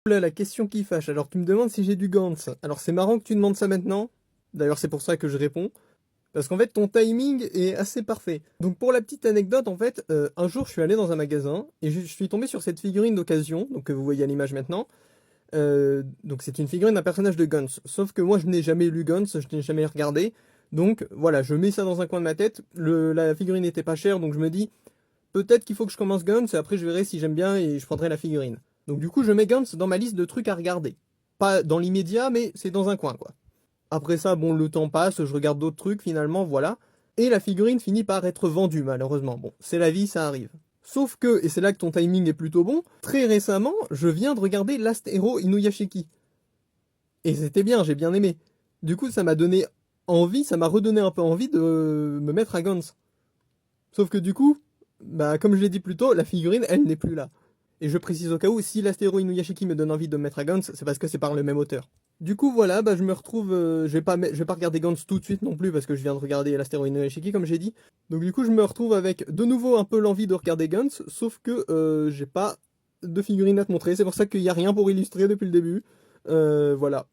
Là, la question qui fâche. Alors, tu me demandes si j'ai du Gantz. Alors, c'est marrant que tu demandes ça maintenant. D'ailleurs, c'est pour ça que je réponds. Parce qu'en fait, ton timing est assez parfait. Donc, pour la petite anecdote, en fait, un jour, je suis allé dans un magasin et je suis tombé sur cette figurine d'occasion, donc que vous voyez à l'image maintenant. Donc, c'est une figurine d'un personnage de Guns. Sauf que moi, je n'ai jamais lu Guns, je n'ai jamais regardé. Donc, voilà, je mets ça dans un coin de ma tête. La figurine n'était pas chère, donc je me dis, peut-être qu'il faut que je commence Guns et après, je verrai si j'aime bien et je prendrai la figurine. Donc, du coup, je mets Guns dans ma liste de trucs à regarder. Pas dans l'immédiat, mais c'est dans un coin, quoi. Après ça, bon, le temps passe, je regarde d'autres trucs, finalement, voilà. Et la figurine finit par être vendue, malheureusement. Bon, c'est la vie, ça arrive. Sauf que, et c'est là que ton timing est plutôt bon, très récemment, je viens de regarder Last Hero Inuyashiki. Et c'était bien, j'ai bien aimé. Du coup, ça m'a donné envie, ça m'a redonné un peu envie de me mettre à Guns. Sauf que du coup, bah, comme je l'ai dit plus tôt, la figurine, elle n'est plus là. Et je précise au cas où, si l'Astéro Inuyashiki me donne envie de me mettre à Gantz, c'est parce que c'est par le même auteur. Du coup, voilà, bah, je me retrouve. Je vais pas regarder Gantz tout de suite non plus, parce que je viens de regarder l'Astéro Inuyashiki, comme j'ai dit. Donc, du coup, je me retrouve avec de nouveau un peu l'envie de regarder Gantz, sauf que j'ai pas de figurine à te montrer. C'est pour ça qu'il y a rien pour illustrer depuis le début. Voilà.